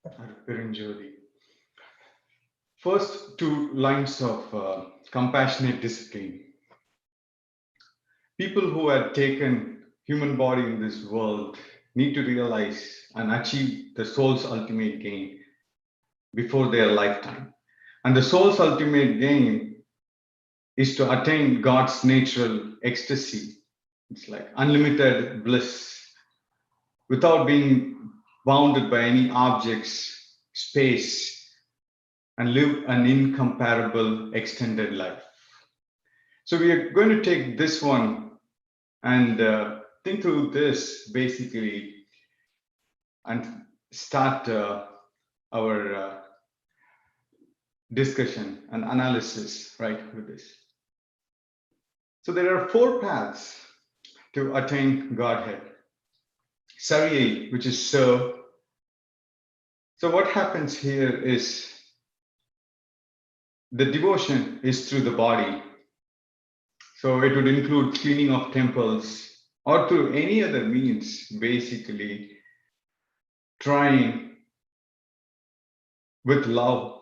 Arutperumjothi. First two lines of compassionate discipline. People who had taken human body in this world need to realize and achieve the soul's ultimate gain before their lifetime. And the soul's ultimate gain is to attain God's natural ecstasy. It's like unlimited bliss without being bounded by any objects, space, and live an incomparable extended life. So we are going to take this one and think through this basically and start our discussion and analysis right with this. So there are four paths to attain Godhead. Sariya, which is serve. So what happens here is the devotion is through the body. So it would include cleaning of temples or through any other means, basically trying with love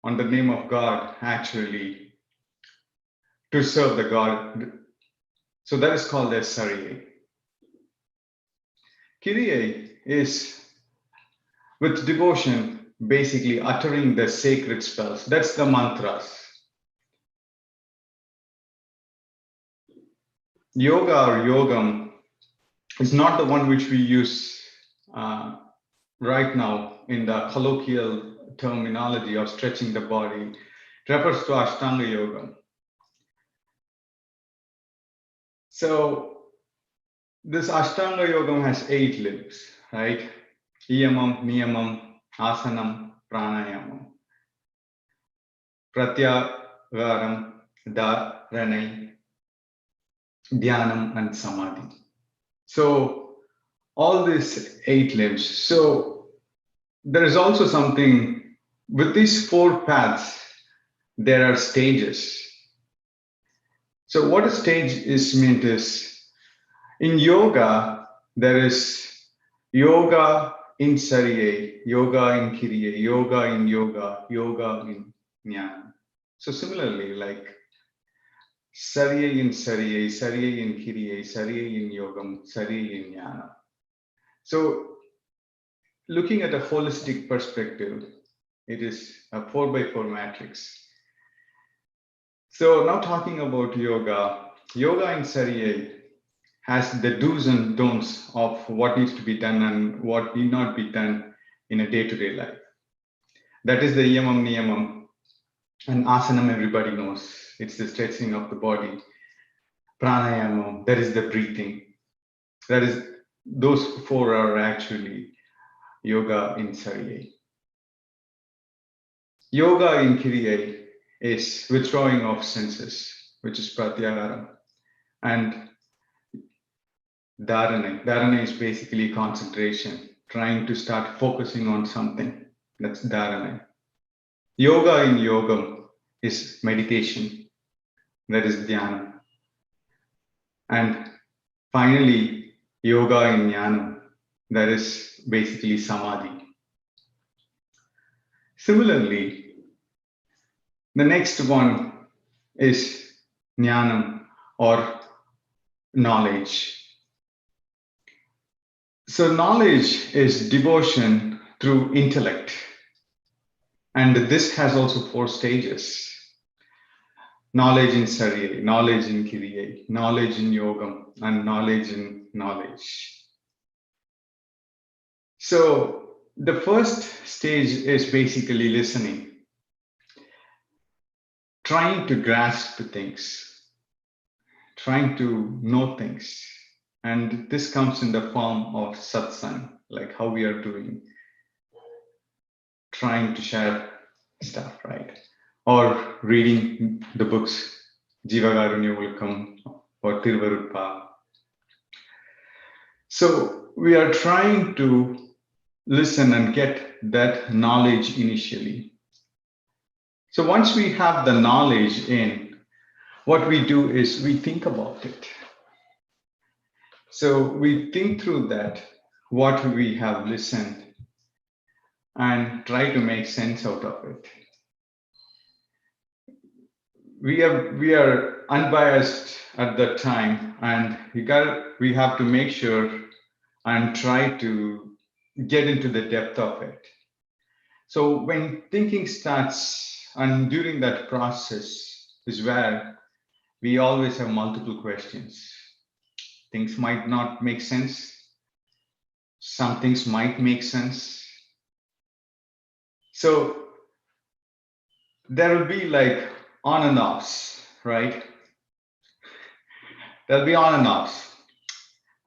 on the name of God actually to serve the God. So that is called as Sariya. Kiriya is with devotion, basically uttering the sacred spells. That's the mantras. Yoga or yogam is not the one which we use right now in the colloquial terminology of stretching the body. It refers to Ashtanga Yoga. So this Ashtanga Yoga has 8 limbs, right? Iyamam, Niyamam, Asanam, Pranayamam, Pratyagaram, Dharanai, Dhyanam, and Samadhi. So all these 8 limbs. So there is also something with these 4 paths, there are stages. So what a stage is meant is, in yoga, there is yoga in Sariya, yoga in Kiriya, yoga in yoga, yoga in Jnana. So similarly, like Sariya in Sariya, Sariya in Kiriya, Sariya in Yogam, Sariya in Jnana. So looking at a holistic perspective, it is a 4x4 matrix. So now talking about yoga, yoga in Sariya has the do's and don'ts of what needs to be done and what need not be done in a day-to-day life. That is the yamam niyamam, and asanam everybody knows. It's the stretching of the body. Pranayamam, that is the breathing. That is, those 4 are actually yoga in Sariya. Yoga in Kiriya is withdrawing of senses, which is pratyahara, and dharana. Dharana is basically concentration, trying to start focusing on something. That's dharana. Yoga in yogam is meditation. That is dhyana. And finally, yoga in jnana. That is basically samadhi. Similarly, the next one is jnanam or knowledge. So knowledge is devotion through intellect. And this has also 4 stages. Knowledge in Sariya, knowledge in Kiriya, knowledge in Yogam, and knowledge in knowledge. So the first stage is basically listening. Trying to grasp things, trying to know things. And this comes in the form of satsang, like how we are doing, trying to share stuff, right? Or reading the books, Jiva attain or Thiruvanamalai. So we are trying to listen and get that knowledge initially. So once we have the knowledge in, what we do is we think about it. So we think through that, what we have listened, and try to make sense out of it. We are unbiased at that time, and we have to make sure and try to get into the depth of it. So when thinking starts, and during that process is where we always have multiple questions. Things might not make sense. Some things might make sense. So there will be like on and offs, right? There'll be on and offs.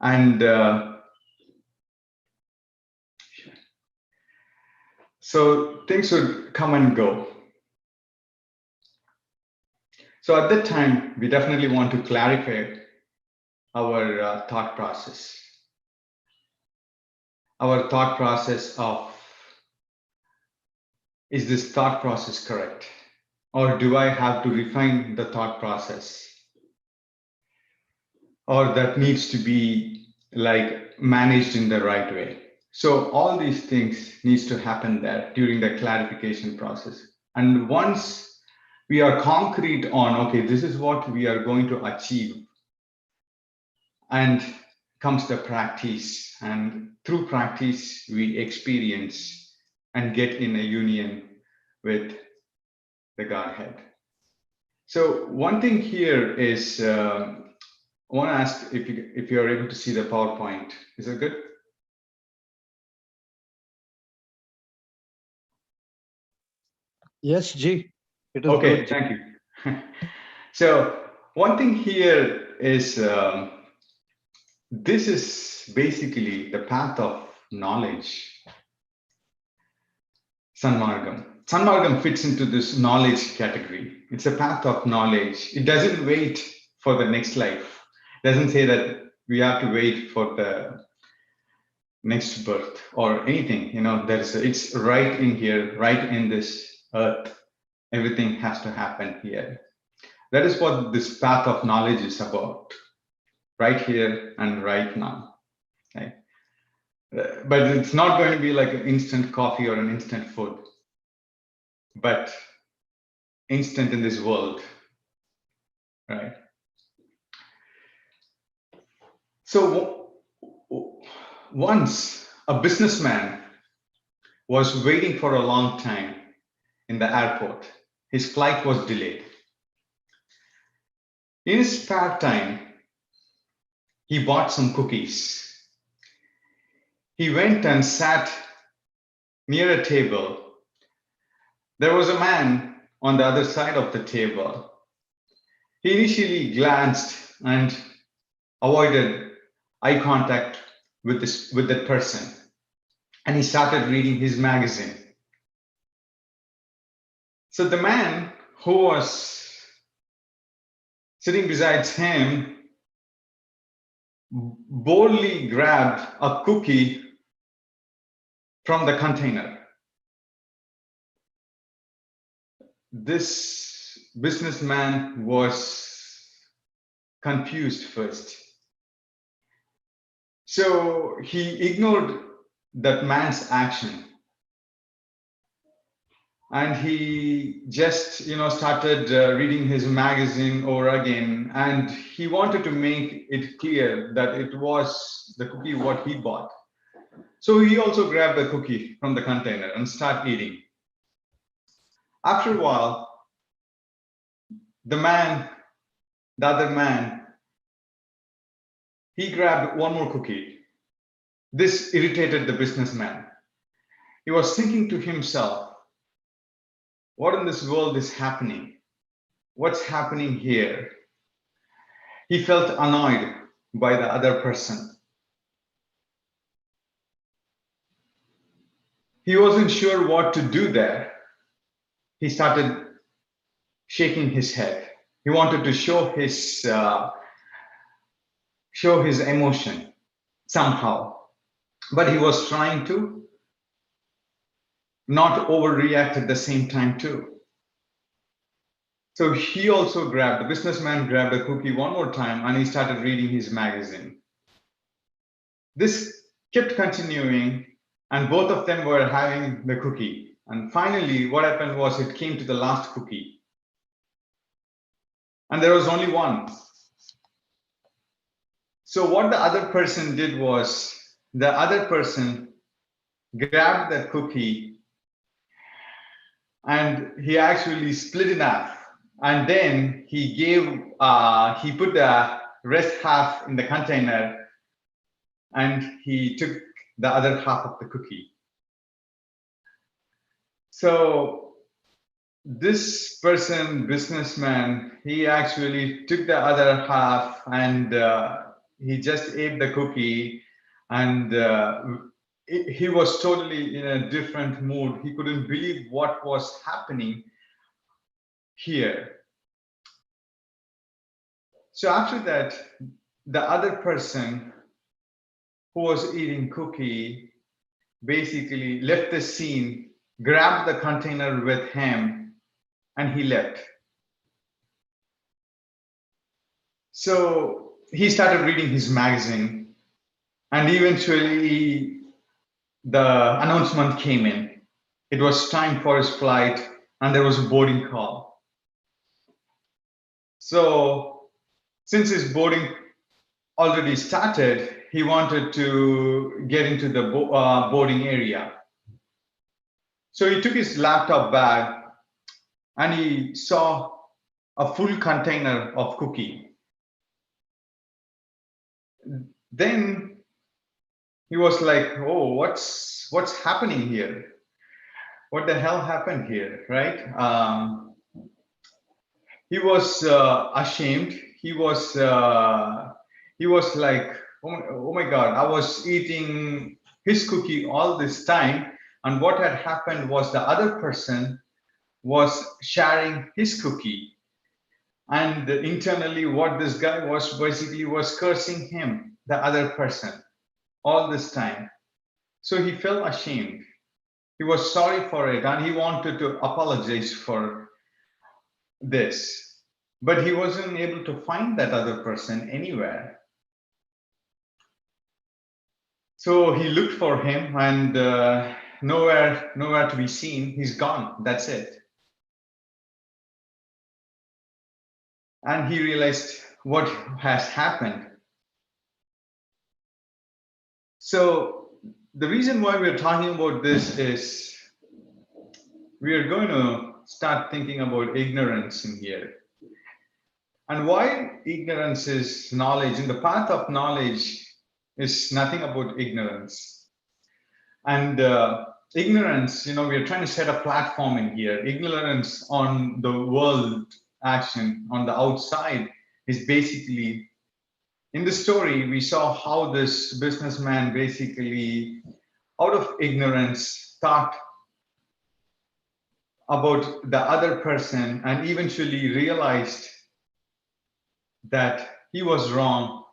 And so things would come and go. So at that time, we definitely want to clarify our thought process. Our thought process of, is this thought process correct? Or do I have to refine the thought process? Or that needs to be like managed in the right way. So all these things needs to happen there during the clarification process. And once we are concrete on, okay, this is what we are going to achieve, and comes the practice, and through practice we experience and get in a union with the Godhead. So one thing here is, I want to ask if you are able to see the PowerPoint. Is that good? Yes, G. It is okay, good. Thank you. So one thing here is, this is basically the path of knowledge. Sanmargam. Sanmargam fits into this knowledge category. It's a path of knowledge. It doesn't wait for the next life. It doesn't say that we have to wait for the next birth or anything. You know, it's right in here, right in this earth. Everything has to happen here. That is what this path of knowledge is about. Right here and right now. Right? But it's not going to be like an instant coffee or an instant food, but instant in this world, right? So once a businessman was waiting for a long time in the airport. His flight was delayed. In his spare time, he bought some cookies. He went and sat near a table. There was a man on the other side of the table. He initially glanced and avoided eye contact with that person, and he started reading his magazine. So the man who was sitting beside him boldly grabbed a cookie from the container. This businessman was confused first. So he ignored that man's action. And he just, started reading his magazine over again. And he wanted to make it clear that it was the cookie what he bought. So he also grabbed the cookie from the container and started eating. After a while, the other man, he grabbed one more cookie. This irritated the businessman. He was thinking to himself, what in this world is happening? What's happening here? He felt annoyed by the other person. He wasn't sure what to do there. He started shaking his head. He wanted to show his emotion somehow, but he was trying to not overreact at the same time too. So he also the businessman grabbed a cookie one more time and he started reading his magazine. This kept continuing and both of them were having the cookie. And finally, what happened was it came to the last cookie, and there was only one. So what the other person did was, the other person grabbed that cookie and he actually split it in half, and then he put the rest half in the container, and he took the other half of the cookie. So this person, businessman, he actually took the other half and he just ate the cookie, and he was totally in a different mood. He couldn't believe what was happening here. So after that, the other person who was eating cookie basically left the scene, grabbed the container with him, and he left. So he started reading his magazine, and eventually the announcement came in. It was time for his flight, and there was a boarding call. So since his boarding already started, he wanted to get into the boarding area. So he took his laptop bag and he saw a full container of cookie. Then he was like, oh, what's happening here? What the hell happened here, right? He was ashamed. He was like, oh my God, I was eating his cookie all this time, and what had happened was the other person was sharing his cookie, and internally what this guy was basically was cursing him, the other person, all this time. So he felt ashamed. He was sorry for it, and he wanted to apologize for this, but he wasn't able to find that other person anywhere. So he looked for him, and nowhere to be seen. He's gone. That's it. And he realized what has happened. So the reason why we're talking about this is we are going to start thinking about ignorance in here. And why ignorance is knowledge. In the path of knowledge is nothing about ignorance. And ignorance, we are trying to set a platform in here. Ignorance on the world action, on the outside, is basically, in the story, we saw how this businessman basically, out of ignorance, thought about the other person and eventually realized that he was wrong.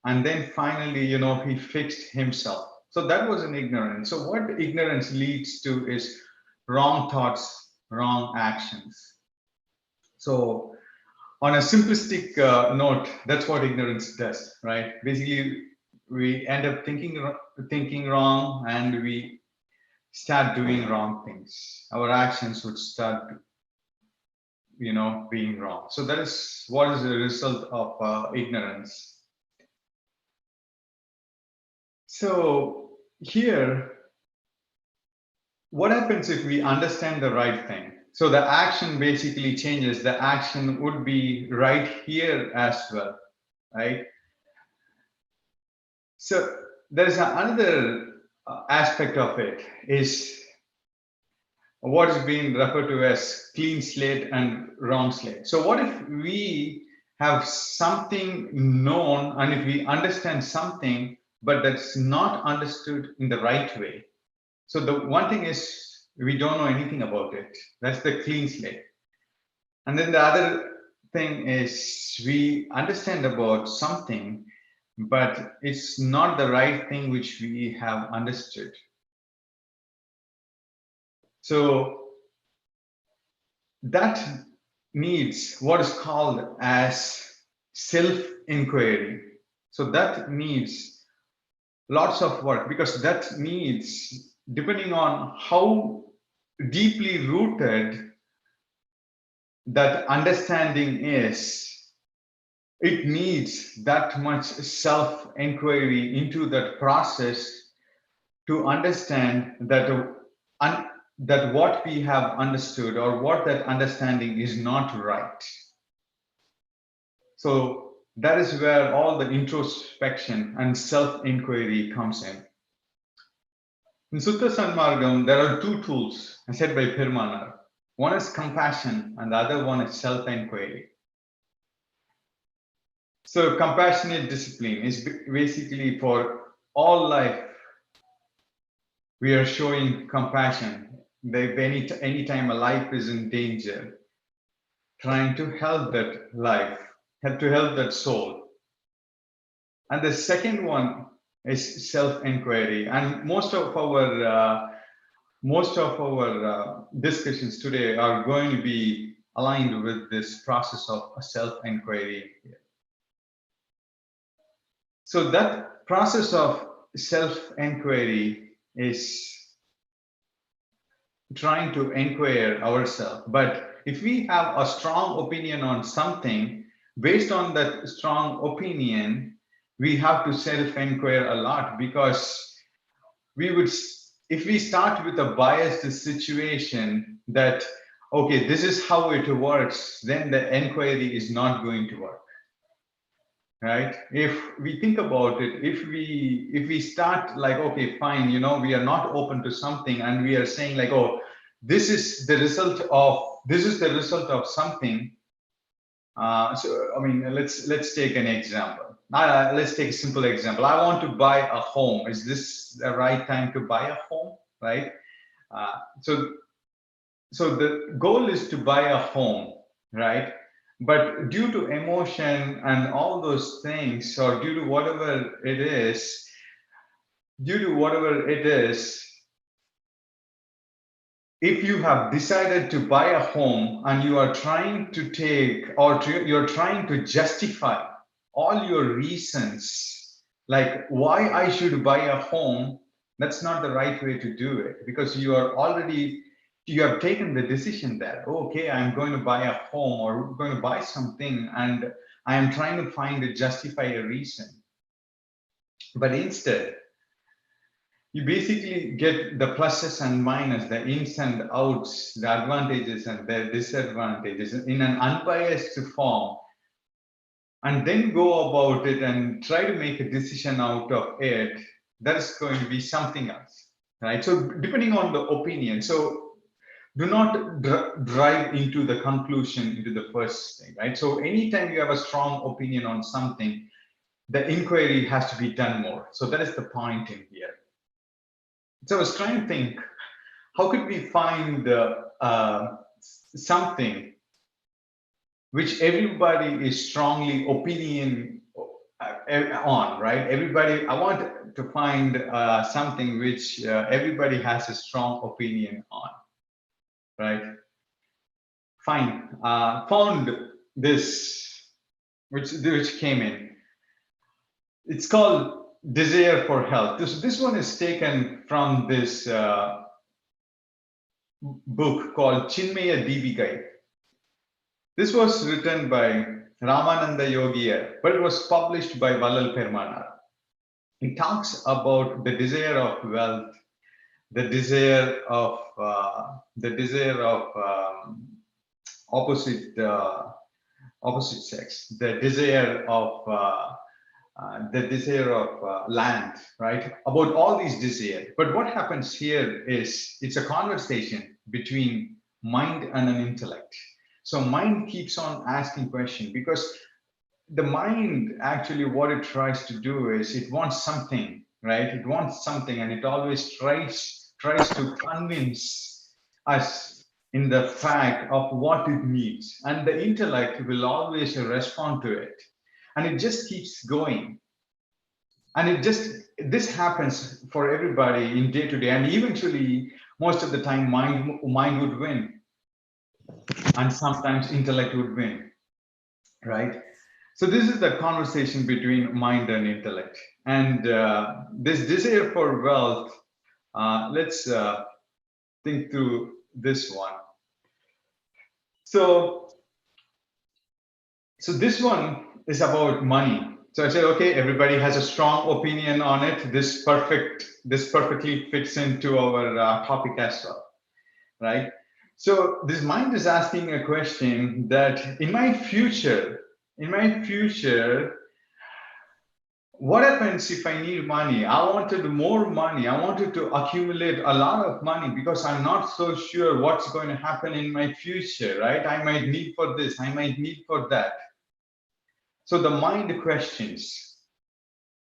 And then finally, he fixed himself. So that was an ignorance. So what ignorance leads to is wrong thoughts, wrong actions. So on a simplistic note, that's what ignorance does, right? Basically, we end up thinking wrong, and we start doing wrong things. Our actions would start, being wrong. So that is what is the result of ignorance. So here, what happens if we understand the right thing? So the action basically changes. The action would be right here as well, right? So there's another aspect of it is what is being referred to as clean slate and wrong slate. So what if we have something known, and if we understand something, but that's not understood in the right way? So the one thing is we don't know anything about it. That's the clean slate. And then the other thing is we understand about something, but it's not the right thing which we have understood. So that needs what is called as self-inquiry. So that needs lots of work, because that needs, depending on how deeply rooted that understanding is, it needs that much self-inquiry into that process to understand that that what we have understood or what that understanding is not right. So that is where all the introspection and self-inquiry comes in. In Sutta Sanmargam, there are two tools said by Perumal. One is compassion and the other one is self-inquiry. So compassionate discipline is basically for all life. We are showing compassion. Anytime a life is in danger, trying to help that life, to help that soul. And the second one is self-inquiry. And most of our discussions today are going to be aligned with this process of self-inquiry. So that process of self-inquiry is trying to inquire ourselves. But if we have a strong opinion on something, based on that strong opinion, we have to self-inquire a lot, because we would, if we start with a biased situation that, okay, this is how it works, then the inquiry is not going to work. Right? If we think about it, if we start like, okay, fine, you know, we are not open to something, and we are saying like, oh, this is the result of something. So I mean, let's take an example. Let's take a simple example. I want to buy a home. Is this the right time to buy a home? Right? So the goal is to buy a home, right? But due to emotion and all those things, or due to whatever it is, if you have decided to buy a home and you are trying to take, or you're trying to justify all your reasons, like why I should buy a home, that's not the right way to do it, because you have taken the decision that, okay, I'm going to buy a home or going to buy something, and I am trying to justify a reason. But instead, you basically get the pluses and minuses, the ins and outs, the advantages and the disadvantages in an unbiased form, and then go about it and try to make a decision out of it. That's going to be something else, right? So depending on the opinion, so do not drive into the conclusion into the first thing, right? So anytime you have a strong opinion on something, the inquiry has to be done more. So that is the point in here. So I was trying to think, how could we find something which everybody is strongly opinion on, right? Everybody, I want to find something which everybody has a strong opinion on, right? Fine, found this, which came in. It's called Desire for Health. This one is taken from this book called Chinmaya Devikai. This was written by Ramananda Yogiya, but it was published by Vallalar. It talks about the desire of wealth, the desire of opposite sex, the desire of land, right? About all these desires. But what happens here is it's a conversation between mind and an intellect. So mind keeps on asking questions, because the mind actually what it tries to do is it wants something, right? It wants something, and it always tries to convince us in the fact of what it needs, and the intellect will always respond to it, and it just keeps going. And this happens for everybody in day to day, and eventually most of the time mind would win, and sometimes intellect would win, right? So this is the conversation between mind and intellect. And this desire for wealth, let's think through this one. So this one is about money. So I said, okay, everybody has a strong opinion on it. This perfectly fits into our topic as well, right? So this mind is asking a question that in my future, what happens if I need money? I wanted more money. I wanted to accumulate a lot of money because I'm not so sure what's going to happen in my future, right? I might need for this, I might need for that. So the mind questions.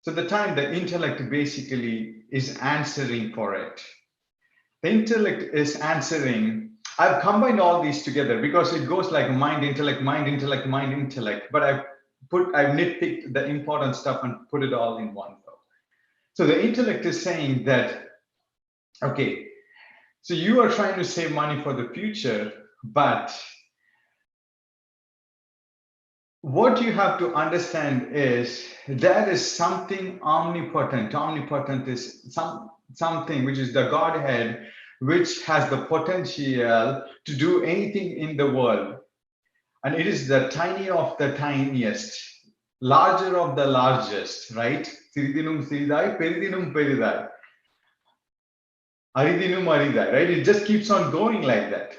So the time the intellect basically is answering for it. The intellect is answering. I've combined all these together because it goes like mind, intellect, mind, intellect, mind, intellect. But I've nitpicked the important stuff and put it all in one go. So the intellect is saying that, okay, so you are trying to save money for the future, but what you have to understand is there is something omnipotent. Omnipotent is something which is the Godhead, which has the potential to do anything in the world. And it is the tiny of the tiniest, larger of the largest, right? Siridinum siridai, peridinum peridai. Aridinum aridai, right? It just keeps on going like that.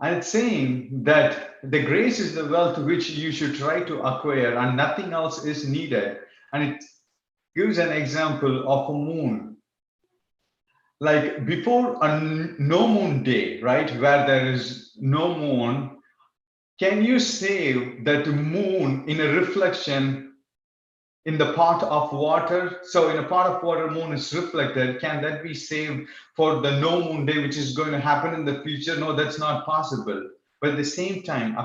And it's saying that the grace is the wealth which you should try to acquire and nothing else is needed. And it gives an example of a moon. Like before a no moon day, right, where there is no moon, can you save that moon in a reflection in the pot of water? So in a pot of water, moon is reflected. Can that be saved for the no moon day, which is going to happen in the future? No, that's not possible. But at the same time,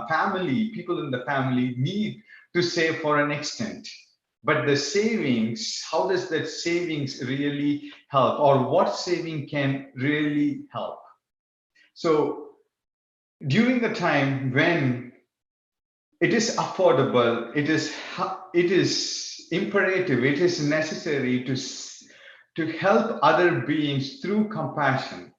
people in the family need to save for an extent. But the savings, how does that savings really help? Or what saving can really help? So during the time when it is affordable, it is imperative, it is necessary to help other beings through compassion.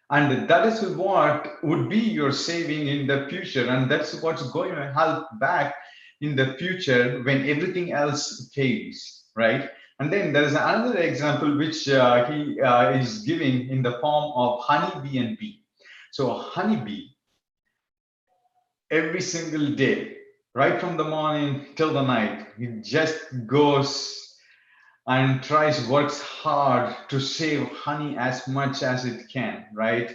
And that is what would be your saving in the future. And that's what's going to help back in the future when everything else fails, right? And then there's another example which he is giving in the form of honeybee and bee. So a honeybee, every single day, right from the morning till the night, it just goes and works hard to save honey as much as it can, right?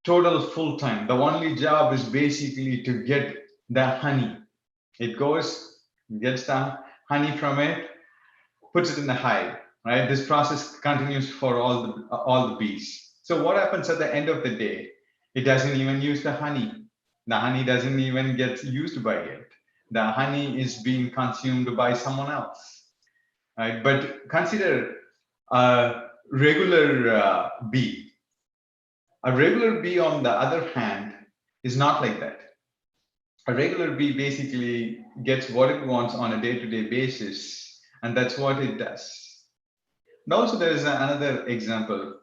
Total full time. The only job is basically to get the honey. It goes, gets the honey from it, puts it in the hive, right? This process continues for all the bees. So what happens at the end of the day? It doesn't even use the honey. The honey doesn't even get used by it. The honey is being consumed by someone else, right? But consider a regular bee. A regular bee, on the other hand, is not like that. A regular bee basically gets what it wants on a day-to-day basis, and that's what it does. And also, there is another example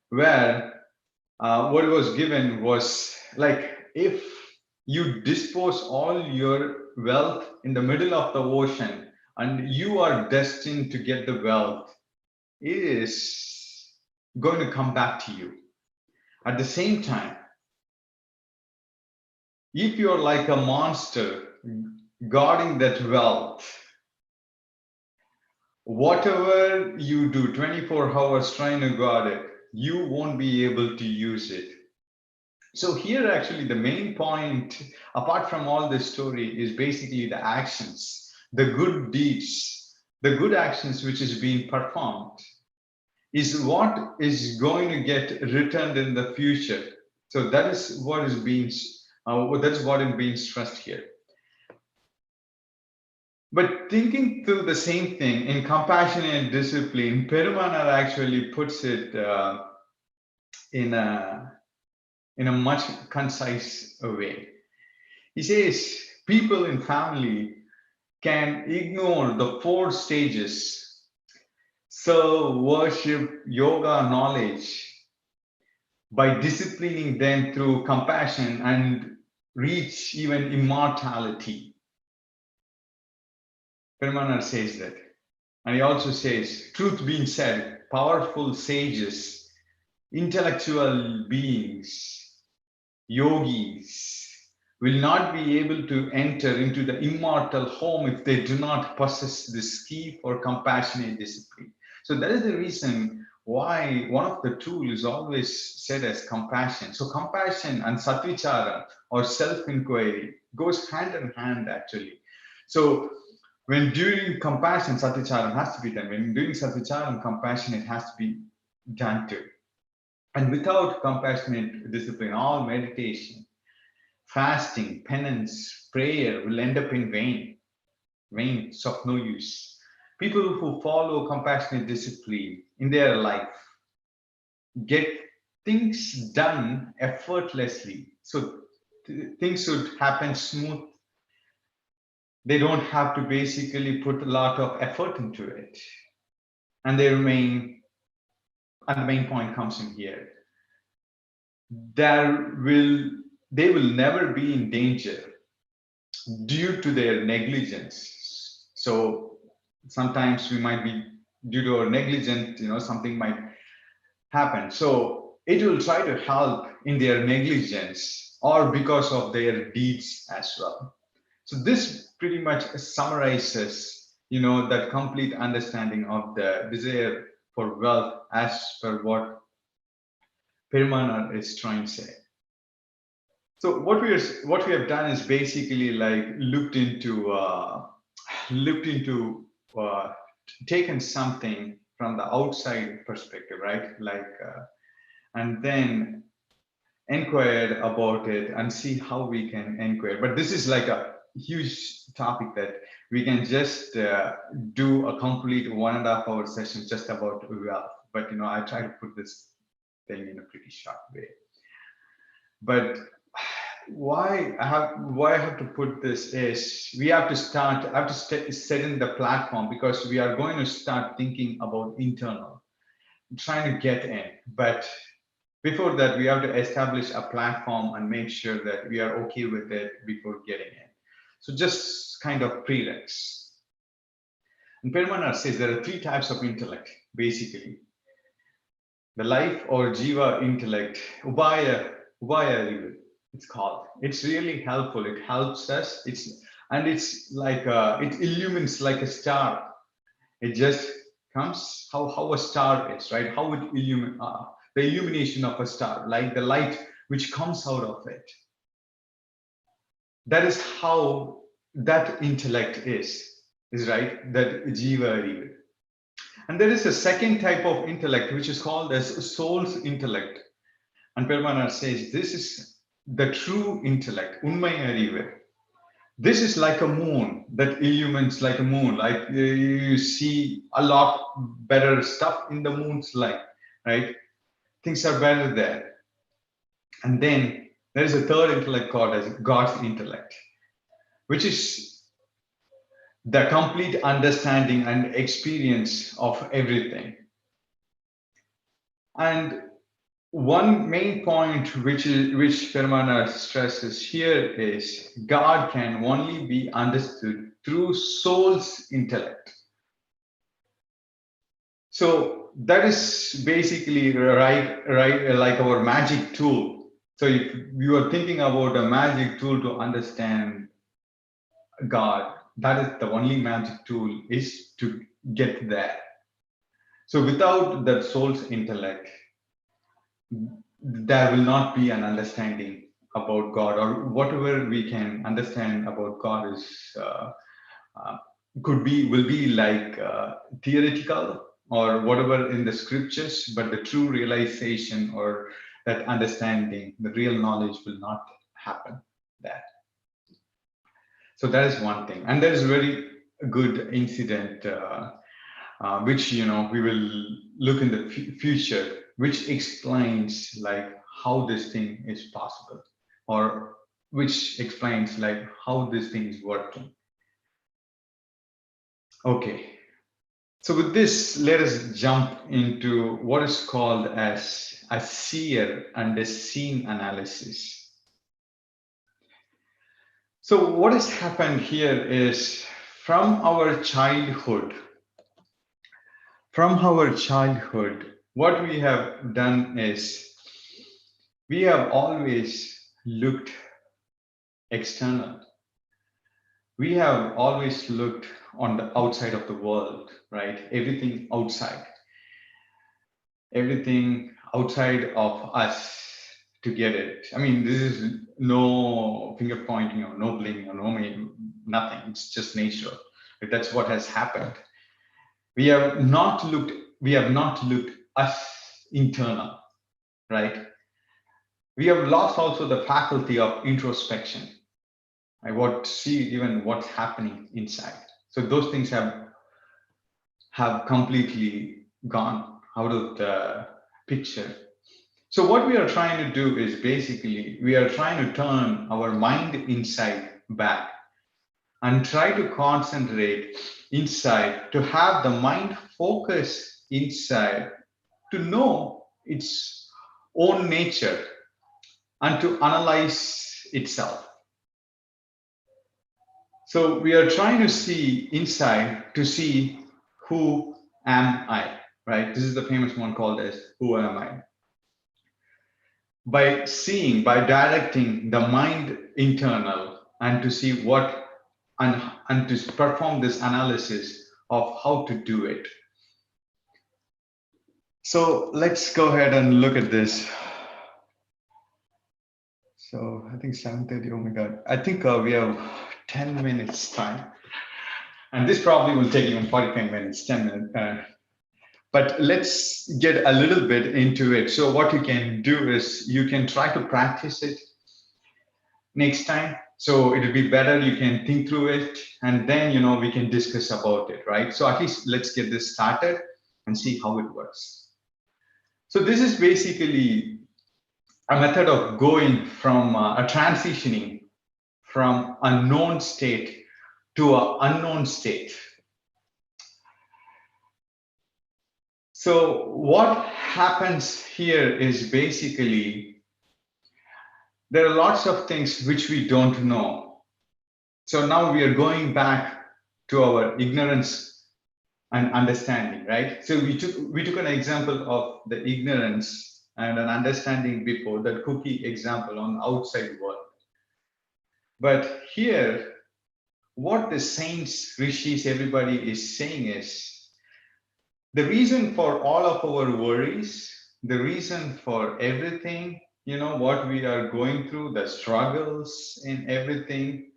where what was given was like, if you dispose all your wealth in the middle of the ocean and you are destined to get the wealth, it is going to come back to you. At the same time, if you're like a monster guarding that wealth, whatever you do 24 hours trying to guard it, you won't be able to use it. So here, actually, the main point, apart from all this story, is basically the actions, the good deeds, the good actions which is being performed is what is going to get returned in the future. So that is what is being, that's what is being stressed here. But thinking through the same thing in compassion and discipline, Perumal actually puts it in a much concise way. He says, people in family can ignore the 4 stages: serve, worship, yoga, knowledge, by disciplining them through compassion and reach even immortality. Perumal says that. And he also says, truth being said, powerful sages, intellectual beings, yogis, will not be able to enter into the immortal home if they do not possess this key for compassionate discipline. So that is the reason why one of the tools is always said as compassion. So compassion and satvichara, or self-inquiry, goes hand in hand actually. So when doing compassion, satvichara has to be done. When doing satvichara and compassion, it has to be done too. And without compassionate discipline, all meditation, fasting, penance, prayer will end up in vain. Vain, it's of no use. People who follow compassionate discipline in their life get things done effortlessly. So things should happen smooth. They don't have to basically put a lot of effort into it. And they remain, and the main point comes in here. They will never be in danger due to their negligence. So sometimes we might be, due to our negligence, something might happen. So it will try to help in their negligence or because of their deeds as well. So this pretty much summarizes, that complete understanding of the desire for wealth as per what Perumal is trying to say. So what we have done is basically like looked into taken something from the outside perspective, right? And then inquired about it and see how we can inquire. But this is like a huge topic that we can just do a complete 1.5 hour session just about wealth. But I try to put this thing in a pretty short way. But why I have to put this is I have to set in the platform, because we are going to start thinking about internal, trying to get in. But before that, we have to establish a platform and make sure that we are okay with it before getting in. So just kind of prereqs. And Perumal says there are 3 types of intellect, basically. The life or Jiva intellect, Ubaya Arivu, it's called. It's really helpful. It helps us. It's like it illumines like a star. It just comes how a star is, right? How it illumines the illumination of a star, like the light which comes out of it. That is how that intellect is right? That Jiva Arivu. And there is a second type of intellect which is called as soul's intellect. And Perumal says this is the true intellect, Unmai Arivu. This is like a moon that illumines like a moon. Like you see a lot better stuff in the moon's light, right? Things are better there. And then there is a third intellect called as God's intellect, which is the complete understanding and experience of everything. And one main point which Perumal stresses here is God can only be understood through soul's intellect. So that is basically right like our magic tool. So if you are thinking about a magic tool to understand God, that is the only magic tool is to get there. So without that soul's intellect, there will not be an understanding about God, or whatever we can understand about God is will be like theoretical or whatever in the scriptures, but the true realization or that understanding, the real knowledge will not happen there. So that is one thing. And there is a very good incident which we will look in the future, which explains like how this thing is possible, or which explains like how this thing is working. Okay. So with this, let us jump into what is called as a seer and a scene analysis. So what has happened here is from our childhood, what we have done is we have always looked external. We have always looked on the outside of the world, right? Everything outside of us to get it. I mean, this is no finger pointing or no blaming or nothing. It's just natural. But that's what has happened. We have not looked us internal, right? We have lost also the faculty of introspection. I want to see even what's happening inside. So those things have completely gone out of the picture. So what we are trying to do is basically we are trying to turn our mind inside back and try to concentrate inside, to have the mind focus inside, to know its own nature and to analyze itself. So we are trying to see inside to see who am I, right? This is the famous one called as who am I? By seeing, by directing the mind internal and to see what and to perform this analysis of how to do it. So let's go ahead and look at this. So I think 7:30, oh my God. I think we have 10 minutes time. And this probably will take even 45 minutes, 10 minutes. But let's get a little bit into it. So what you can do is you can try to practice it next time. So it will be better, you can think through it, and then, you know, we can discuss about it, right? So at least let's get this started and see how it works. So this is basically a method of going from a transitioning from a known state to an unknown state. So what happens here is basically there are lots of things which we don't know. So now we are going back to our ignorance and understanding, right? So we took an example of the ignorance and an understanding before, that cookie example on the outside world. But here, what the saints, rishis, everybody is saying is, the reason for all of our worries, the reason for everything, you know, what we are going through, the struggles and everything,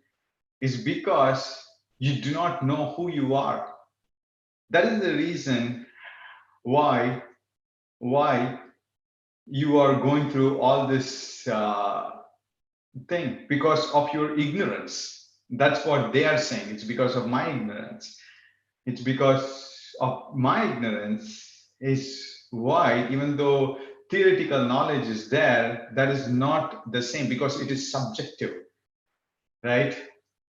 is because you do not know who you are. That is the reason why you are going through all this thing, because of your ignorance. That's what they are saying. It's because of my ignorance. It's because of my ignorance is why, even though theoretical knowledge is there, that is not the same, because it is subjective, right?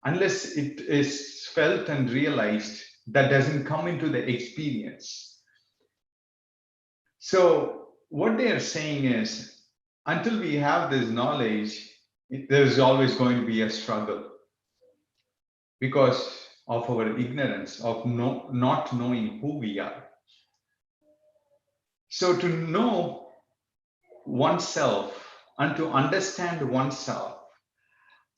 Unless it is felt and realized, that doesn't come into the experience. So what they are saying is, until we have this knowledge, there's always going to be a struggle because of our ignorance, of not knowing who we are. So to know oneself and to understand oneself,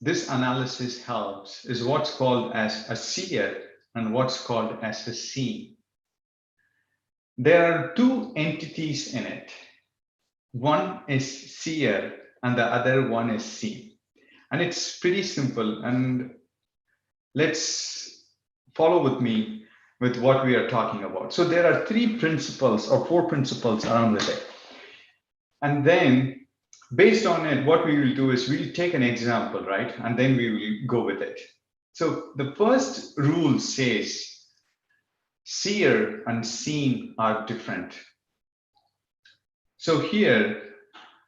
this analysis helps, is what's called as a seer and what's called as a seen. There are two entities in it. One is seer and the other one is seen. And it's pretty simple. And let's follow with me with what we are talking about. So there are 3 principles or 4 principles around with it. And then based on it, what we will do is we'll take an example, right? And then we will go with it. So the first rule says, seer and seen are different. So here,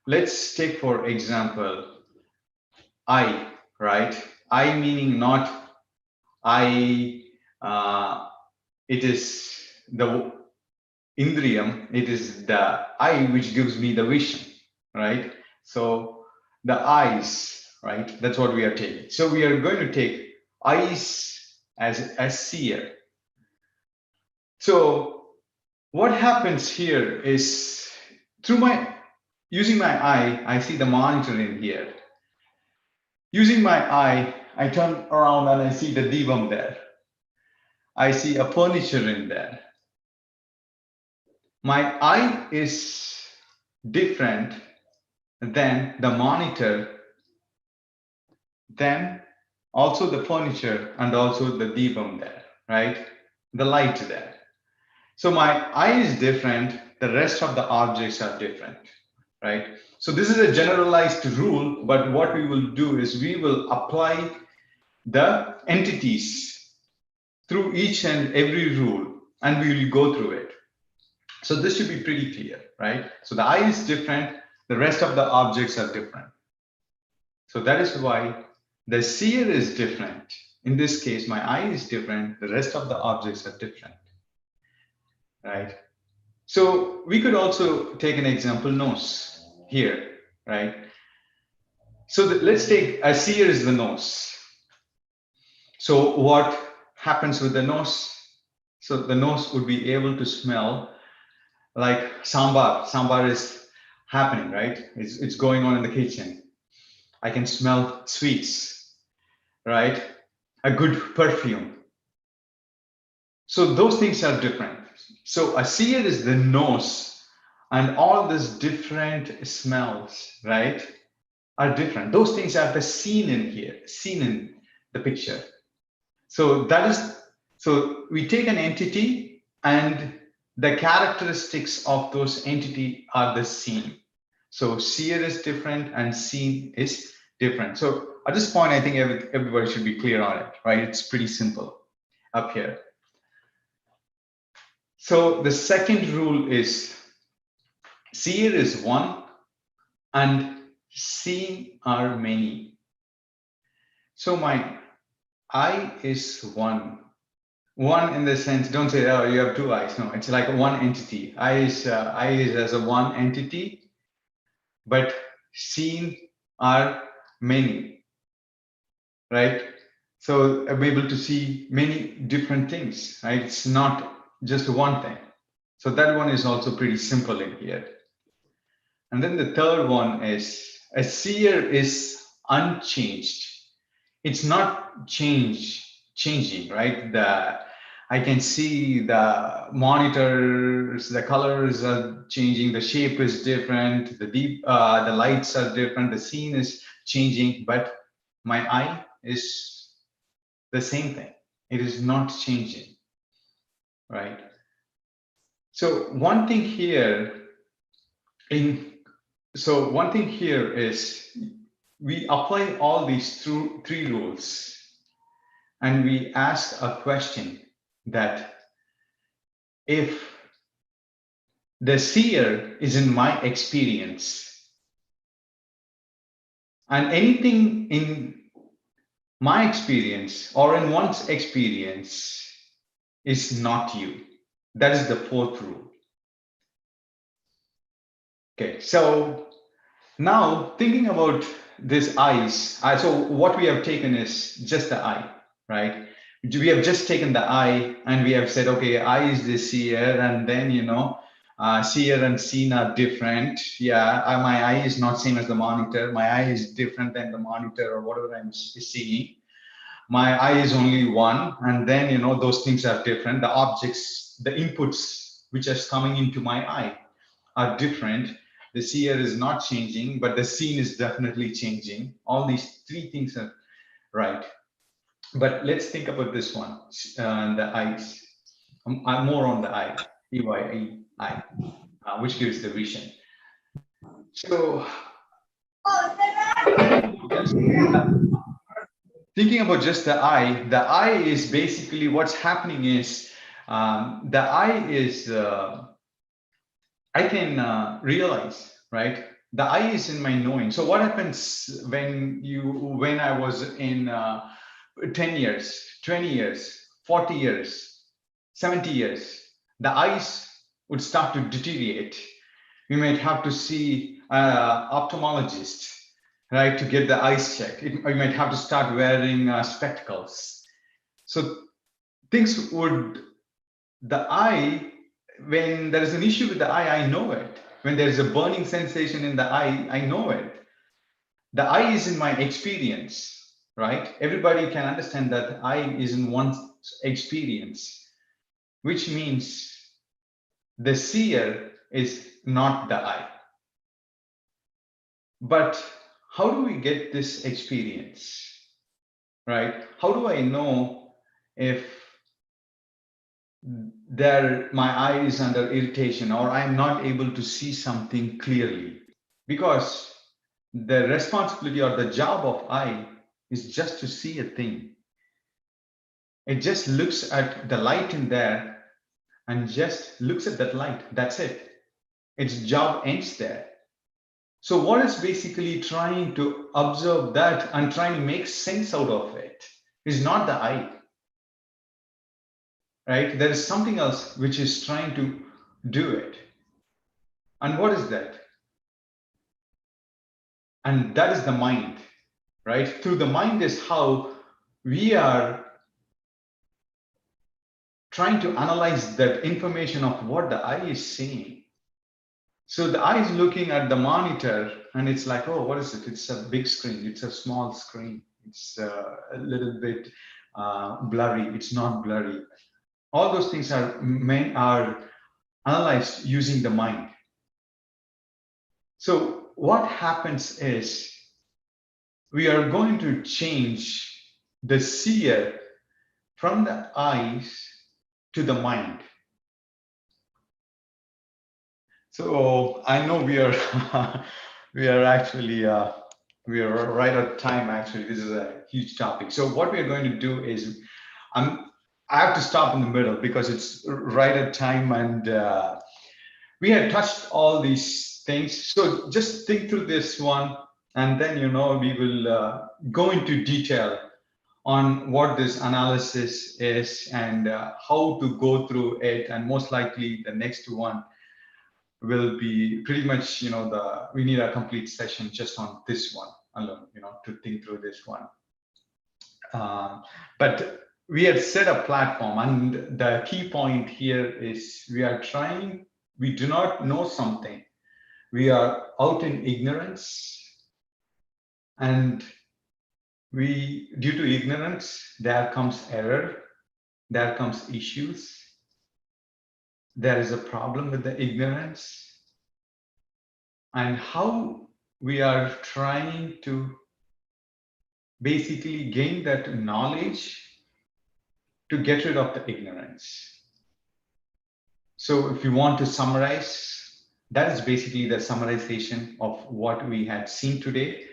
let's take for example, I. right? Eye meaning not I, it is the indriyam, it is the eye which gives me the vision, right? So the eyes, right? That's what we are taking. So we are going to take eyes as seer. So what happens here is using my eye, I see the monitor in here. Using my eye, I turn around and I see the divam there. I see a furniture in there. My eye is different than the monitor, then also the furniture and also the divam there, right? The light there. So my eye is different, the rest of the objects are different, right? So this is a generalized rule, but what we will do is we will apply the entities through each and every rule, and we will go through it. So this should be pretty clear, right? So the eye is different, the rest of the objects are different. So that is why the seer is different. In this case, my eye is different, the rest of the objects are different, right? So we could also take an example, nose here, right? So let's take a seer is the nose. So what happens with the nose? So the nose would be able to smell like sambar. Sambar is happening, right? It's going on in the kitchen. I can smell sweets, right? A good perfume. So those things are different. So a seer is the nose, and all these different smells, right, are different. Those things are the seen in here, seen in the picture. So that is, so we take an entity and the characteristics of those entity are the seen. So seer is different and seen is different. So at this point, I think everybody should be clear on it, right? It's pretty simple up here. So the second rule is seer is one and seen are many. So my eye is one. One in the sense, don't say, oh, you have two eyes. No, it's like one entity. Eye is as a one entity, but seen are many, right? So I'm able to see many different things, right? It's not just one thing. So that one is also pretty simple in here. And then the third one is a seer is unchanged. It's not changing, right? I can see the monitors, the colors are changing, the shape is different, the lights are different, the scene is changing, but my eye is the same thing. It is not changing, right? So one thing here is we apply all these three rules and we ask a question that if the seer is in my experience and anything in my experience or in one's experience is not you, that is the fourth rule. Okay, so now thinking about this eyes, so what we have taken is just the eye, right? We have just taken the eye and we have said, okay, eye is the seer, and then, seer and seen are different. Yeah, my eye is not same as the monitor. My eye is different than the monitor or whatever I'm seeing. My eye is only one, and then, those things are different. The objects, the inputs which are coming into my eye are different. The seer is not changing, but the seen is definitely changing. All these three things are right. But let's think about this one, the eyes. I'm more on the eye, EYE, which gives the vision. So thinking about just the eye is basically what's happening is the eye is, I can realize, right? The I is in my knowing. So what happens when I was in 10 years, 20 years, 40 years, 70 years, the eyes would start to deteriorate. We might have to see an ophthalmologist, right, to get the eyes checked. We might have to start wearing spectacles. So things would, the eye, when there is an issue with the eye, I know it. When there is a burning sensation in the eye, I know it. The eye is in my experience, right? Everybody can understand that the eye is in one's experience, which means the seer is not the eye. But how do we get this experience, right? How do I know if my eye is under irritation or I'm not able to see something clearly? Because the responsibility or the job of eye is just to see a thing. It just looks at the light in there and just looks at that light. That's it. Its job ends there. So what is basically trying to observe that and trying to make sense out of it is not the eye, right? There is something else which is trying to do it. And what is that? And that is the mind, right? Through the mind is how we are trying to analyze that information of what the eye is seeing. So the eye is looking at the monitor and it's like, oh, what is it? It's a big screen. It's a small screen. It's a little bit blurry. It's not blurry. All those things are analyzed using the mind. So what happens is we are going to change the seer from the eyes to the mind. So I know we are actually we are right at time. Actually, this is a huge topic. So what we are going to do is I have to stop in the middle because it's right at time, and we had touched all these things. So just think through this one, and then we will go into detail on what this analysis is and how to go through it, and most likely the next one will be pretty much, we need a complete session just on this one alone, to think through this one. But we have set a platform, and the key point here is we do not know something. We are out in ignorance, and due to ignorance, there comes error, there comes issues. There is a problem with the ignorance, and how we are trying to basically gain that knowledge to get rid of the ignorance. So if you want to summarize, that is basically the summarization of what we had seen today.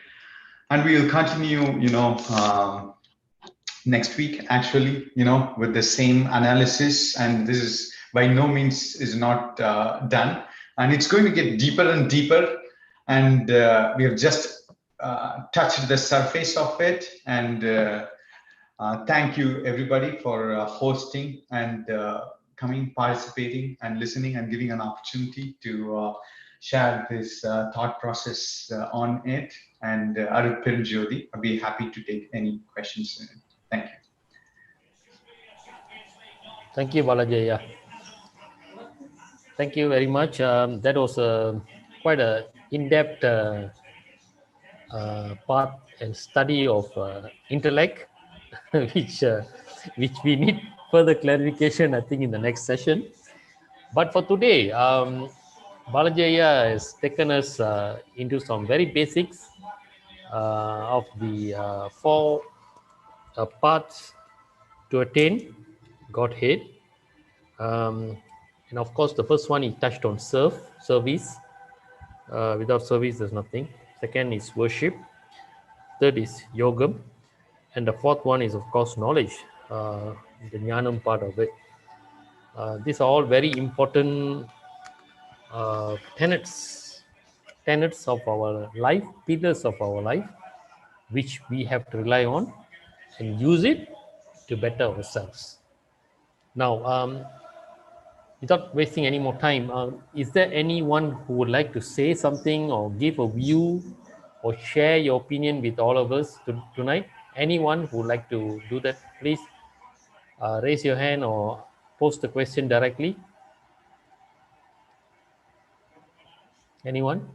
And we will continue, next week, actually, with the same analysis. And this is by no means is not done. And it's going to get deeper and deeper. And we have just touched the surface of it. And thank you, everybody, for hosting and coming, participating, and listening, and giving an opportunity to share this thought process on it. And Arutperumjothi, I'll be happy to take any questions. Thank you. Thank you, Balaji. Yeah. Thank you very much. That was quite an in-depth part and study of intellect, which we need further clarification, I think, in the next session. But for today, Balaji has taken us into some very basics of the four parts to attain Godhead. And of course, the first one he touched on service. Without service, there's nothing. Second is worship. Third is yoga. And the fourth one is, of course, knowledge, the jnanam part of it. These are all very important tenets tenets of our life, pillars of our life, which we have to rely on and use it to better ourselves. Now, without wasting any more time, is there anyone who would like to say something or give a view or share your opinion with all of us tonight? Anyone who would like to do that, please raise your hand or post the question directly. Anyone?